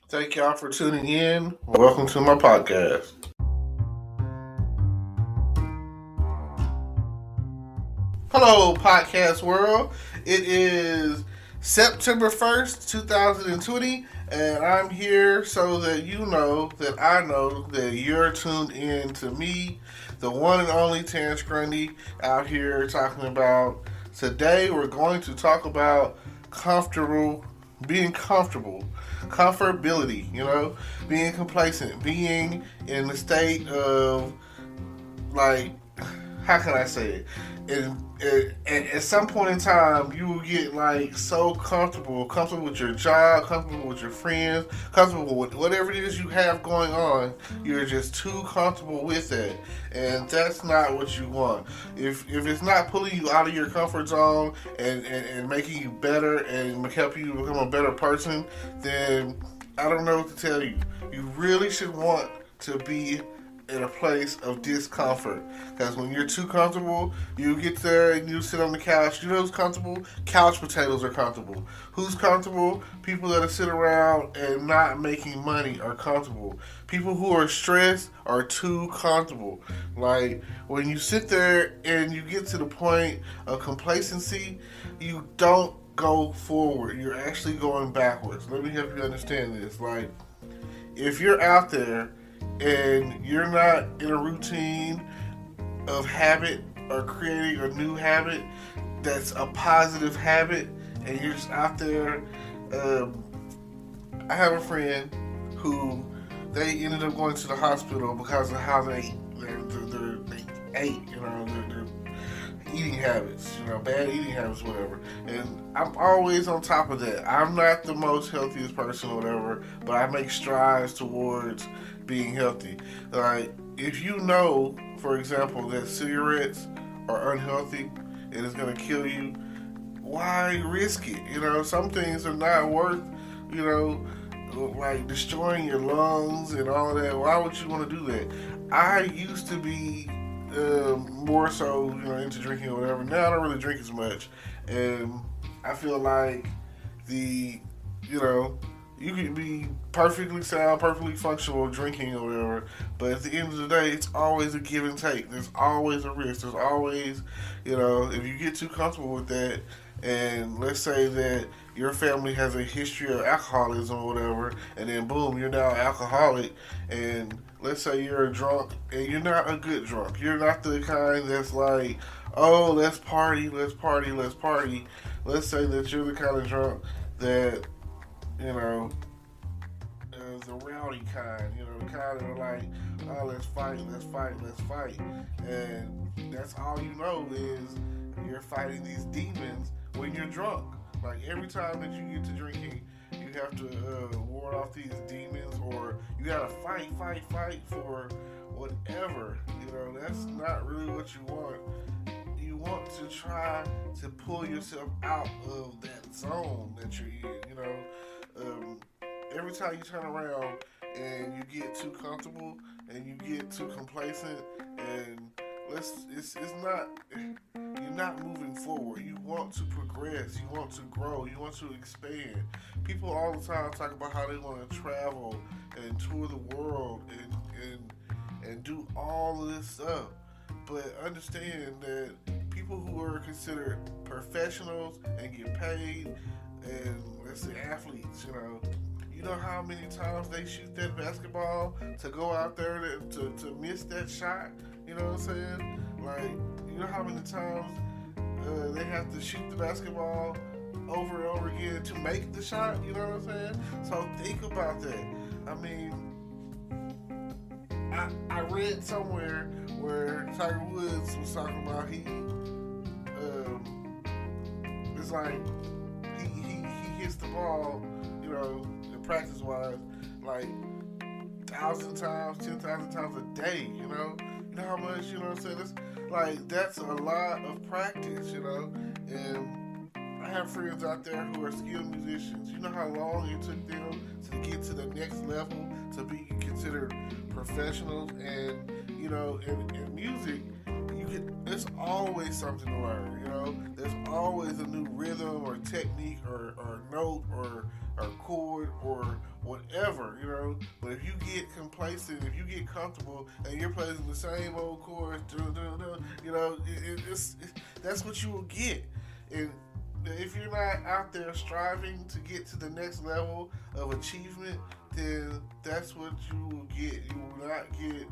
Thank y'all for tuning in. Welcome to my podcast. Hello, podcast world. It is September 1st, 2020, and I'm here so that you know that I know that you're tuned in to me, the one and only Terrence Grundy, out here talking about. Today, we're going to talk about being comfortable, comfortability, being complacent, being in the state of, like, how can I say it? And at some point in time, you will get like so comfortable with your job, comfortable with your friends, comfortable with whatever it is you have going on. You're just too comfortable with it, and that's not what you want. If it's not pulling you out of your comfort zone and making you better and help you become a better person, then I don't know what to tell you. You really should want to be in a place of discomfort. Because when you're too comfortable, you get there and you sit on the couch. You know who's comfortable? Couch potatoes are comfortable. Who's comfortable? People that sit around and not making money are comfortable. People who are stressed are too comfortable. Like, when you sit there and you get to the point of complacency, you don't go forward. You're actually going backwards. Let me help you understand this. Like, if you're out there and you're not in a routine of habit or creating a new habit that's a positive habit, and you're just out there, I have a friend who they ended up going to the hospital because of how they ate, their eating habits, bad eating habits, whatever. And I'm always on top of that. I'm not the most healthiest person or whatever, but I make strides towards being healthy. Like, if you know, for example, that cigarettes are unhealthy and it's going to kill you, why risk it? Some things are not worth, like destroying your lungs and all of that. Why would you want to do that? I used to be more so, into drinking or whatever. Now I don't really drink as much, and I feel like you can be perfectly sound, perfectly functional drinking or whatever, but at the end of the day, it's always a give and take. There's always a risk. There's always, if you get too comfortable with that, and let's say that your family has a history of alcoholism or whatever, and then boom, you're now alcoholic, and let's say you're a drunk, and you're not a good drunk. You're not the kind that's like, oh, let's party, let's party, let's party. Let's say that you're the kind of drunk that, is the rowdy kind, the kind that are like, oh, let's fight, let's fight, let's fight. And that's all you know is you're fighting these demons when you're drunk. Like, every time that you get to drinking, you have to ward off these demons, or you gotta fight for whatever. That's not really what you want. You want to try to pull yourself out of that zone that you're in. Every time you turn around and you get too comfortable and you get too complacent, and it's not, you're not moving forward. You want to progress, you want to grow, you want to expand. People all the time talk about how they want to travel and tour the world and do all of this stuff, but understand that people who are considered professionals and get paid, and let's say athletes, you know how many times they shoot that basketball to go out there to miss that shot? You know what I'm saying? Like, you know how many times they have to shoot the basketball over and over again to make the shot? You know what I'm saying? So think about that. I mean, I read somewhere where Tiger Woods was talking about it's like he hits the ball, practice wise, like 1,000 times, 10,000 times a day. You know how much, what I'm saying? That's a lot of practice, and I have friends out there who are skilled musicians. You know how long it took them to get to the next level, to be considered professionals, and in music, there's always something to learn. There's always a new rhythm or technique or note or chord or whatever forever, you know. But if you get complacent, if you get comfortable, and you're playing the same old chorus, you know, that's what you will get. And if you're not out there striving to get to the next level of achievement, then that's what you will get. You will not get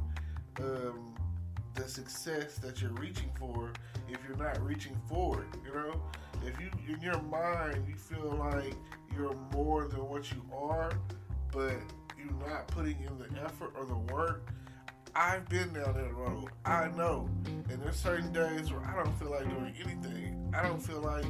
the success that you're reaching for if you're not reaching forward, you know. If you, in your mind, you feel like you're more than what you are, but you're not putting in the effort or the work. I've been down that road. I know. And there's certain days where I don't feel like doing anything. I don't feel like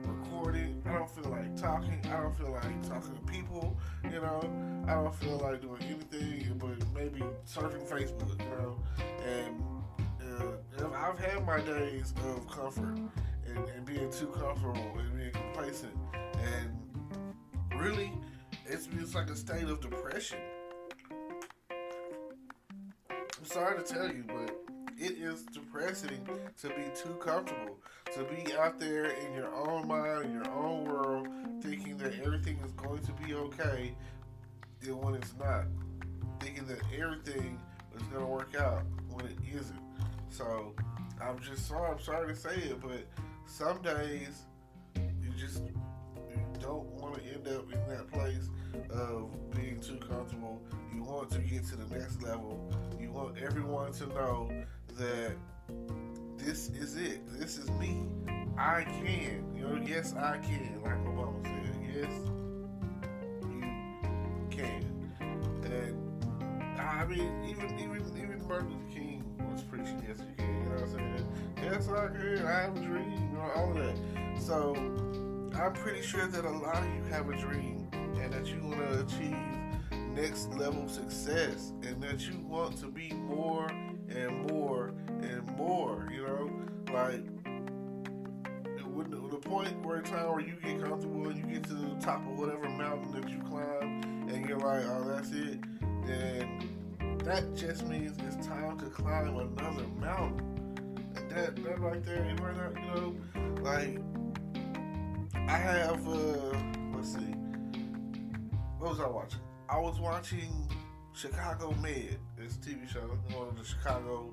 recording. I don't feel like talking. I don't feel like talking to people, you know. I don't feel like doing anything but maybe surfing Facebook, you know. And I've had my days of comfort and being too comfortable and being complacent. And really, it's like a state of depression. I'm sorry to tell you, but it is depressing to be too comfortable, to be out there in your own mind, in your own world, thinking that everything is going to be okay, and when it's not, thinking that everything is going to work out when it isn't. So, I'm sorry to say it, but some days you don't want to end up in that place of being too comfortable. You want to get to the next level. You want everyone to know that this is it. This is me. I can. You know, yes, I can. Like Obama said, yes, you can. And I mean, even Martin Luther King was preaching, yes, you can. You know what I'm saying? Yes, I can. I have a dream. You know, all of that. So I'm pretty sure that a lot of you have a dream and that you want to achieve next level success and that you want to be more and more and more, you know, like the point where time where you get comfortable and you get to the top of whatever mountain that you climb and you're like, oh, that's it, then that just means it's time to climb another mountain. And that right there, you know, like I have let's see, what was I watching? I was watching Chicago Med. It's a TV show. One of the Chicago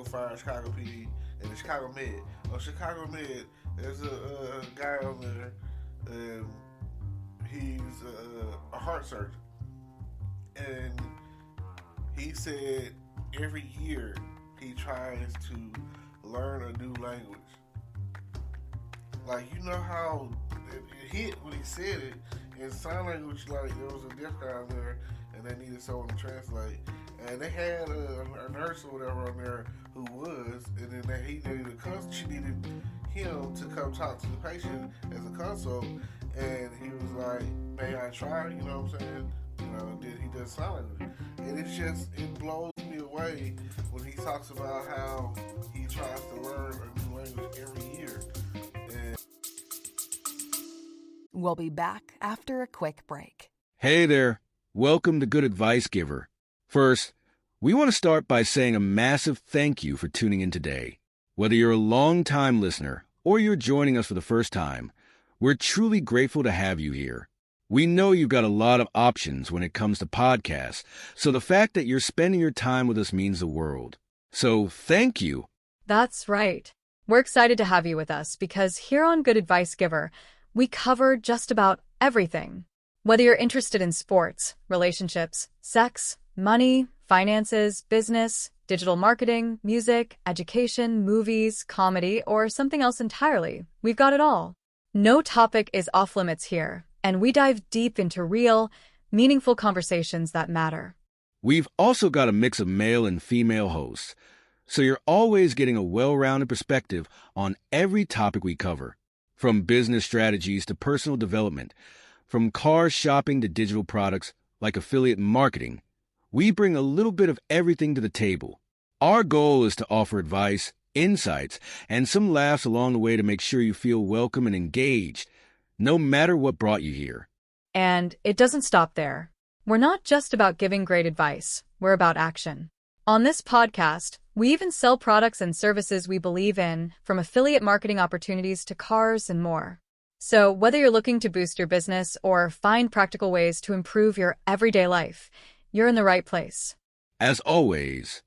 Fire, Chicago PD, and the Chicago Med. On Chicago Med, there's a guy on there, and he's a heart surgeon. And he said every year he tries to learn a new language. Like, you know how it hit when he said it in sign language, like there was a deaf guy on there and they needed someone to translate, and they had a nurse or whatever on there who was, and then she needed him to come talk to the patient as a consult, and he was like, may I try, you know what I'm saying, you know, and then he does sign language, and it blows me away when he talks about how he tries to learn a new language every year. We'll be back after a quick break. Hey there. Welcome to Good Advice Giver. First, we want to start by saying a massive thank you for tuning in today. Whether you're a long-time listener or you're joining us for the first time, we're truly grateful to have you here. We know you've got a lot of options when it comes to podcasts, so the fact that you're spending your time with us means the world. So thank you. That's right. We're excited to have you with us because here on Good Advice Giver, we cover just about everything. Whether you're interested in sports, relationships, sex, money, finances, business, digital marketing, music, education, movies, comedy, or something else entirely, we've got it all. No topic is off limits here, and we dive deep into real, meaningful conversations that matter. We've also got a mix of male and female hosts, so you're always getting a well-rounded perspective on every topic we cover. From business strategies to personal development, from car shopping to digital products like affiliate marketing, we bring a little bit of everything to the table. Our goal is to offer advice, insights, and some laughs along the way to make sure you feel welcome and engaged, no matter what brought you here. And it doesn't stop there. We're not just about giving great advice, we're about action. On this podcast, we even sell products and services we believe in, from affiliate marketing opportunities to cars and more. So, whether you're looking to boost your business or find practical ways to improve your everyday life, you're in the right place. As always,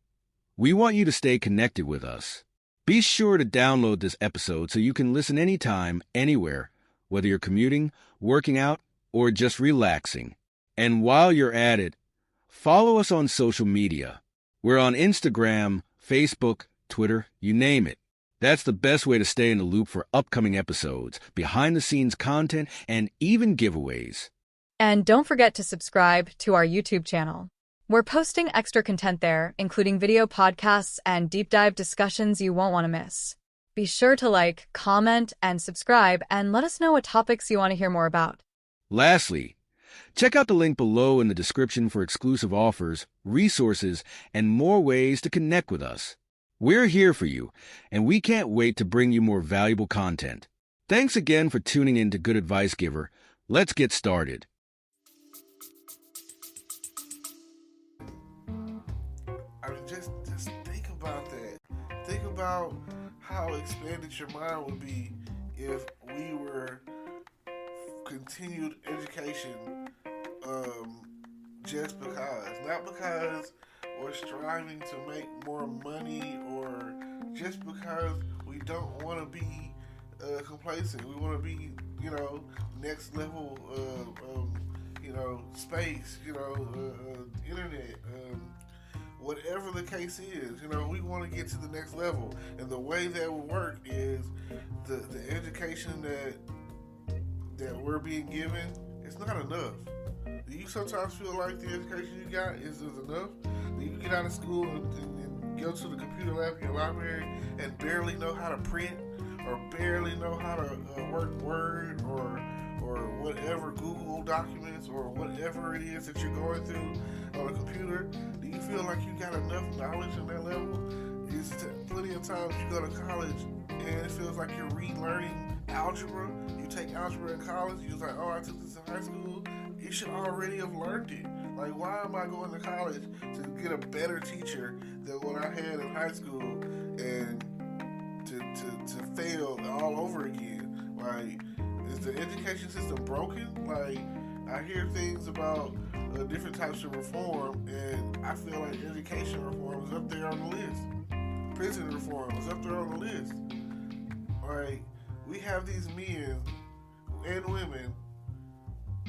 we want you to stay connected with us. Be sure to download this episode so you can listen anytime, anywhere, whether you're commuting, working out, or just relaxing. And while you're at it, follow us on social media. We're on Instagram, Facebook, Twitter, you name it. That's the best way to stay in the loop for upcoming episodes, behind-the-scenes content, and even giveaways. And don't forget to subscribe to our YouTube channel. We're posting extra content there, including video podcasts and deep dive discussions you won't want to miss. Be sure to like, comment, and subscribe, and let us know what topics you want to hear more about. Lastly, check out the link below in the description for exclusive offers, resources, and more ways to connect with us. We're here for you, and we can't wait to bring you more valuable content. Thanks again for tuning in to Good Advice Giver. Let's get started. I mean, just think about that. Think about how expanded your mind would be if we were continued education, just because, not because we're striving to make more money or just because we don't want to be complacent. We want to be, next level space, internet, whatever the case is, we want to get to the next level. And the way that will work is the education that we're being given, it's not enough. Do you sometimes feel like the education you got is enough? Do you get out of school and go to the computer lab in your library and barely know how to print or barely know how to work Word or whatever, Google Documents or whatever it is that you're going through on a computer? Do you feel like you got enough knowledge on that level? It's plenty of times you go to college and it feels like you're relearning algebra. You take algebra in college, you're like, oh, I took this in high school. You should already have learned it. Like, why am I going to college to get a better teacher than what I had in high school and to fail all over again? Like, is the education system broken? Like, I hear things about different types of reform, and I feel like education reform is up there on the list. Prison reform is up there on the list. Like, we have these men and women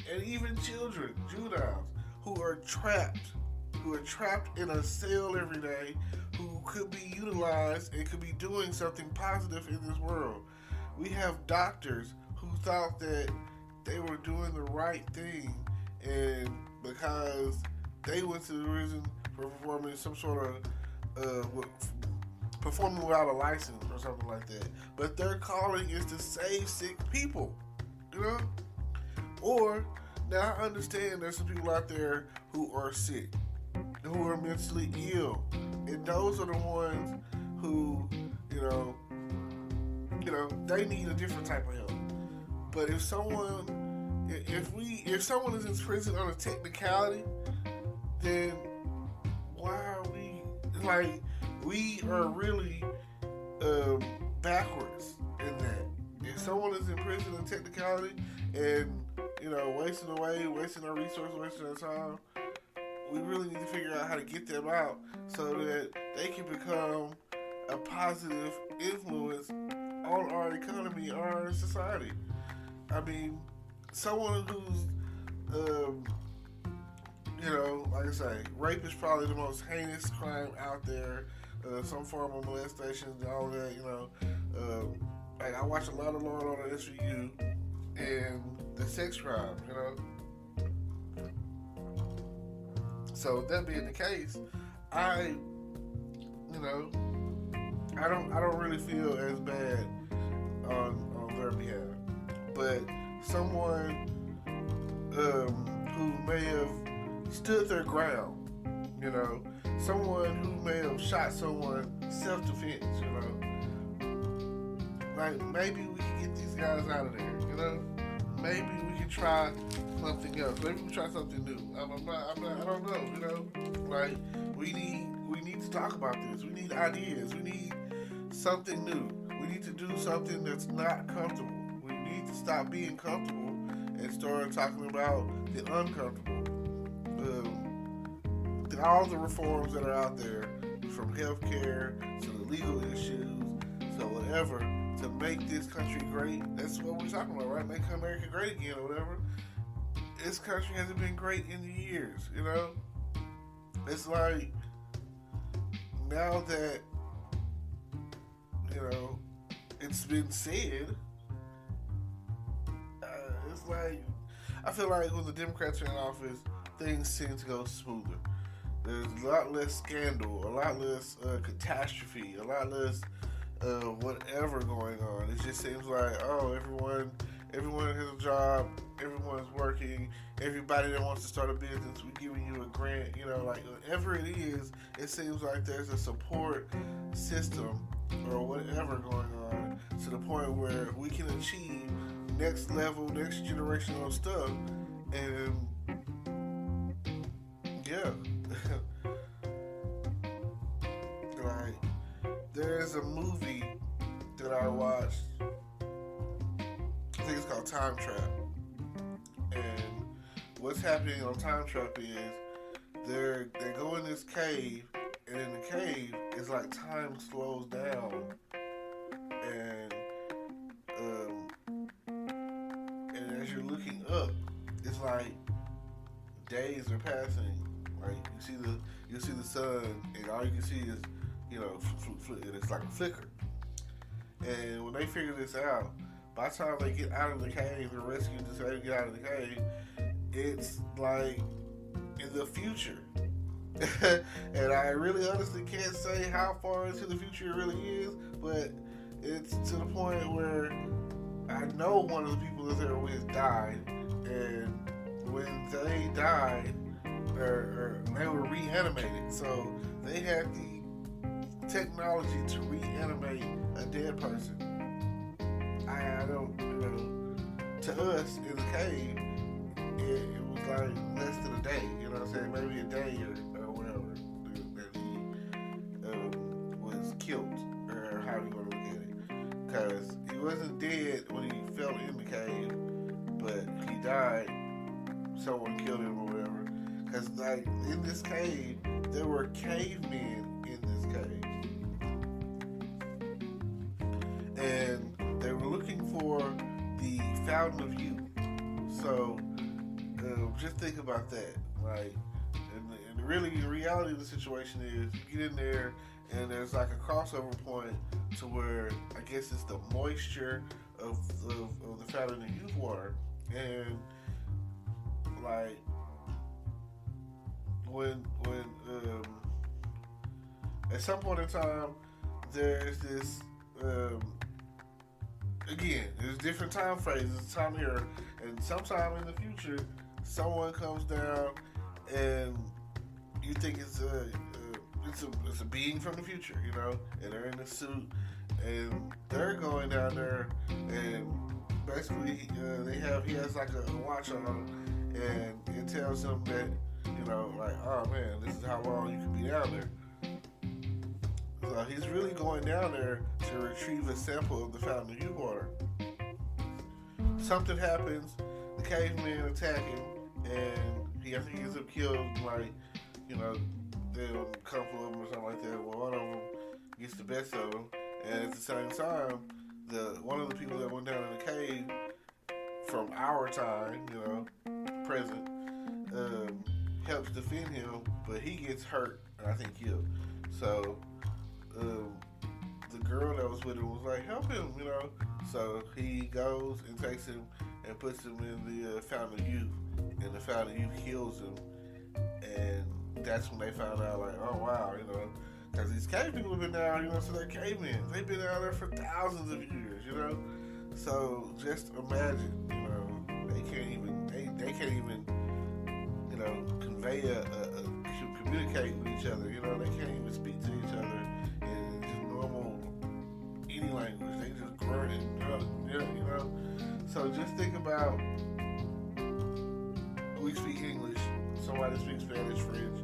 and even children, juveniles, who are trapped in a cell every day, who could be utilized and could be doing something positive in this world. We have doctors who thought that they were doing the right thing, and because they went to the prison for performing some sort of performing without a license or something like that, but their calling is to save sick people, Or, now I understand there's some people out there who are sick, who are mentally ill, and those are the ones who, they need a different type of help. But if someone is in prison on a technicality, then why are we are really backwards in that. If someone is in prison on technicality and wasting away, wasting our resources, wasting our time, we really need to figure out how to get them out so that they can become a positive influence on our economy, our society. I mean, someone who's, like I say, rape is probably the most heinous crime out there. Some form of molestation, all that, like I watch a lot of Law and Order SVU and the sex crimes, So that being the case, I don't really feel as bad on their behalf. But someone who may have stood their ground, someone who may have shot someone self-defense, like maybe we can get these guys out of there, maybe we can try something else, maybe we try something new. I don't know, like we need to talk about this. We need ideas. We need something new. We need to do something that's not comfortable. We need to stop being comfortable and start talking about the uncomfortable. All the reforms that are out there, from healthcare to the legal issues, so whatever, to make this country great. That's what we're talking about, right? Make America great again, or whatever. This country hasn't been great in years, you know? It's like, now that, you know, it's been said, it's like, I feel like when the Democrats are in office, things tend to go smoother. There's a lot less scandal, a lot less catastrophe, a lot less whatever going on. It just seems like, oh, everyone has a job, everyone's working, everybody that wants to start a business, we're giving you a grant, you know, like whatever it is, it seems like there's a support system or whatever going on to the point where we can achieve next level, next generational stuff. And yeah. Like, there's a movie that I watched, I think it's called Time Trap. And what's happening on Time Trap is they go in this cave, and in the cave it's like time slows down, and as you're looking up, it's like days are passing. Like you see the sun, and all you can see is, you know, it's like a flicker. And when they figure this out, by the time they get out of the cave, the rescue decide to get out of the cave, it's like in the future. And I really honestly can't say how far into the future it really is, but it's to the point where I know one of the people that they're with died, and when they died, or they were reanimated, so they had the technology to reanimate a dead person. I don't, you know, to us in the cave, it was like less than a day, you know what I'm saying? Maybe a day or whatever that he was killed, or how you want to look at it. Because he wasn't dead when he fell in the cave, but he died, someone killed him or whatever. Because, like, in this cave, there were cavemen in this cave. And they were looking for the fountain of youth. So, just think about that. Like, and really, the reality of the situation is, you get in there, and there's like a crossover point to where, I guess it's the moisture of the fountain of youth water. And, like, when at some point in time, there's this, again, there's different time phases, time here, and sometime in the future, someone comes down, and you think it's a being from the future, you know, and they're in a suit, and they're going down there, and basically, he has like a watch on, and it tells him that, you know, like, oh man, this is how long you can be down there. So he's really going down there to retrieve a sample of the fountain of youth water. Something happens, the cavemen attack him, and I think he ends up killed, like, you know, a couple of them or something like that. Well, one of them gets the best of them, and at the same time, one of the people that went down in the cave from our time, you know, present, helps defend him, but he gets hurt and I think killed. So the girl that was with him was like, help him, you know. So he goes and takes him and puts him in the fountain of youth, and the fountain of youth heals him. And that's when they found out, like, oh wow, you know, because these cave people have been down, you know, so they're cavemen. They've been down there for thousands of years, you know. So just imagine, you know, they can't even, you know, convey communicate with each other. You know, they can't even speak to each other in just normal any language. They just grunt and you know. So just think about, we speak English. Somebody speaks Spanish, French,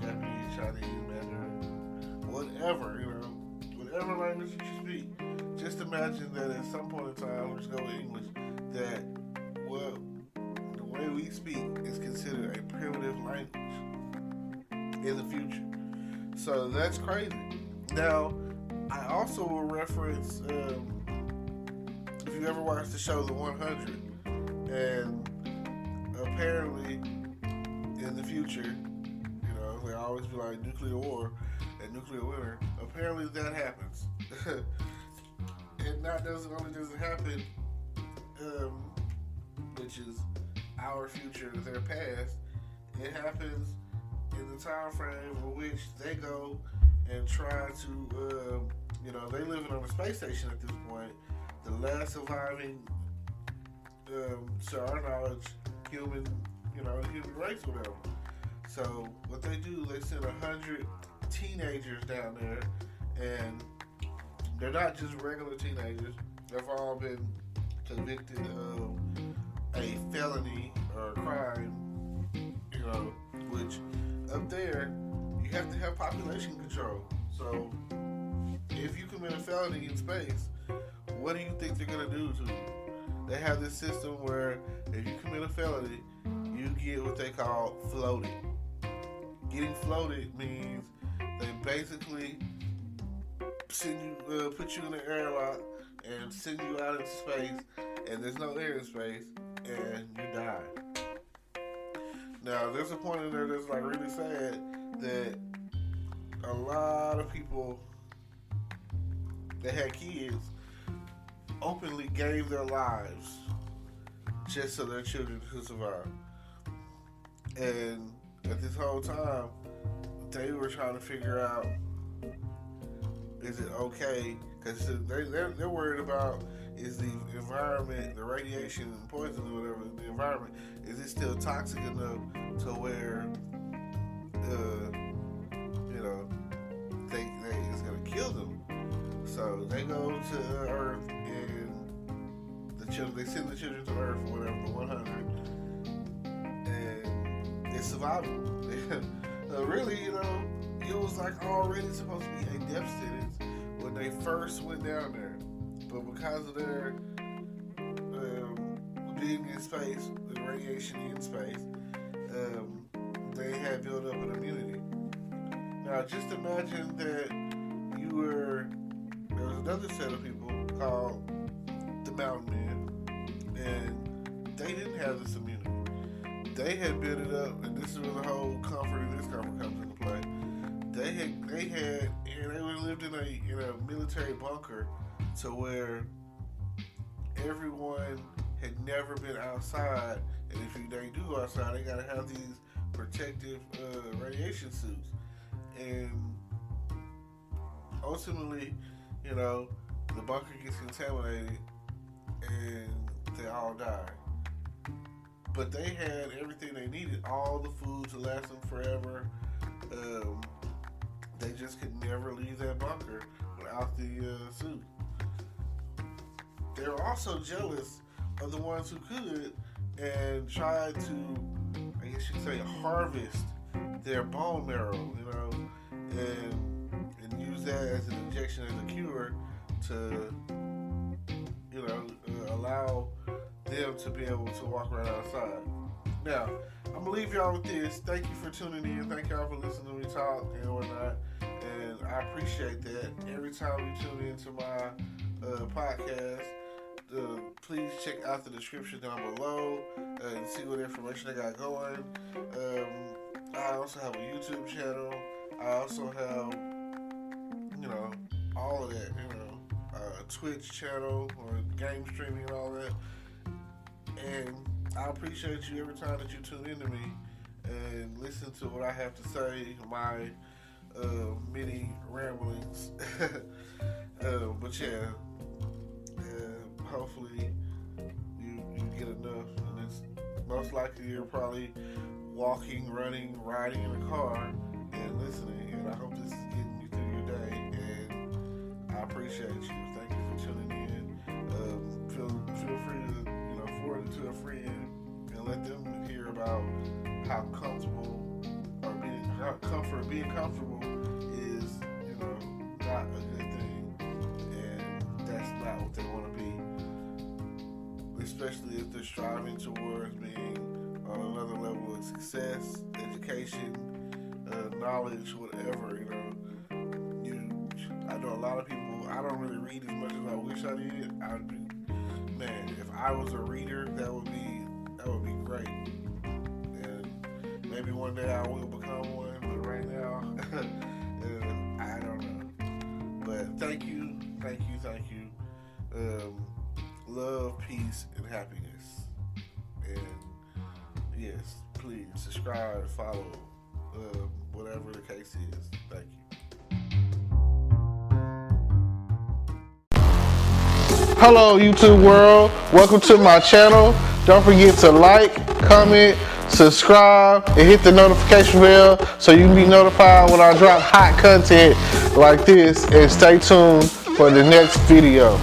Japanese, Chinese, Mandarin, whatever, you know, whatever language you speak. Just imagine that at some point in time, let's go with English, that, well, the way we speak is considered a primitive language in the future. So that's crazy. Now, I also will reference, if you ever watched the show The 100, and apparently in the future, they always be like nuclear war and nuclear winter. Apparently that happens. And that doesn't happen, which is our future, their past. It happens in the time frame in which they go and try to, they living on a space station at this point. The last surviving, to our knowledge, human race, whatever. So what they do, they send 100 teenagers down there, and they're not just regular teenagers. They've all been convicted of a felony or a crime, which up there, you have to have population control. So if you commit a felony in space, what do you think they're going to do to you? They have this system where if you commit a felony, you get what they call floated. Getting floated means they basically put you in an airlock and send you out into space, and there's no air in space, and you die. Now, there's a point in there that's like really sad that a lot of people that had kids openly gave their lives just so their children could survive. And at this whole time, they were trying to figure out, is it okay? Because they're worried about, is the environment, the radiation and poison or whatever, the environment, is it still toxic enough to where, it's going to kill them? So they go to Earth, and they send the children to Earth or whatever, the 100, and it's survival. Really, it was like already supposed to be a death sentence when they first went down there, but because of their being in space, the radiation in space, they had built up an immunity. Now, just imagine that there was another set of people called the Mountain Men, and they didn't have this immunity. They had built it up, and this is where the whole comfort and discomfort comes into play. They lived in a military bunker to where everyone had never been outside, and if they do go outside, they gotta have these protective radiation suits. And ultimately, the bunker gets contaminated, and they all die. But they had everything they needed, all the food to last them forever. They just could never leave that bunker without the suit. They were also jealous of the ones who could and tried to, I guess you could say, harvest their bone marrow, and use that as an injection, as a cure to, allow them to be able to walk around outside. Now, I'm going to leave y'all with this. Thank you for tuning in. Thank y'all for listening to me talk and whatnot. And I appreciate that. Every time you tune into my podcast, please check out the description down below and see what information I got going. I also have a YouTube channel. I also have, all of that, Twitch channel or game streaming and all that. And I appreciate you every time that you tune into me and listen to what I have to say, my mini ramblings. But yeah, hopefully you get enough. And it's most likely you're probably walking, running, riding in a car and listening. And I hope this is getting you through your day. And I appreciate you. Thank you for tuning in. Feel free to forward it to a friend and let them hear about how comfortable or being comfortable is, not a good thing, and that's not what they want to be. especially if they're striving towards being on another level of success, education, knowledge, whatever. I know a lot of people. I don't really read as much as I wish I did. Man, if I was a reader, that would be great. And maybe one day I will become one, but right now, I don't know. But thank you. Love, peace, and happiness. And yes, please subscribe, follow, whatever the case is. Thank you. Hello, YouTube world. Welcome to my channel. Don't forget to like, comment, subscribe, and hit the notification bell so you can be notified when I drop hot content like this. And stay tuned for the next video.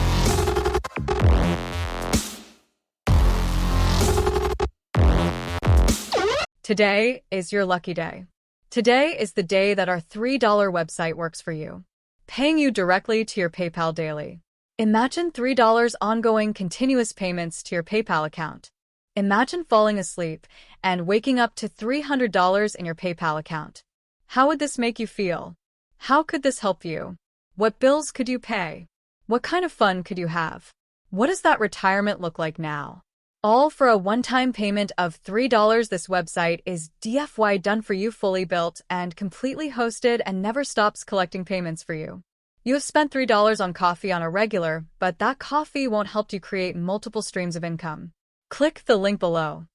Today is your lucky day. Today is the day that our $3 website works for you, paying you directly to your PayPal daily. Imagine $3 ongoing continuous payments to your PayPal account. Imagine falling asleep and waking up to $300 in your PayPal account. How would this make you feel? How could this help you? What bills could you pay? What kind of fun could you have? What does that retirement look like now? All for a one-time payment of $3. This website is DFY done for you, fully built and completely hosted, and never stops collecting payments for you. You have spent $3 on coffee on a regular, but that coffee won't help you create multiple streams of income. Click the link below.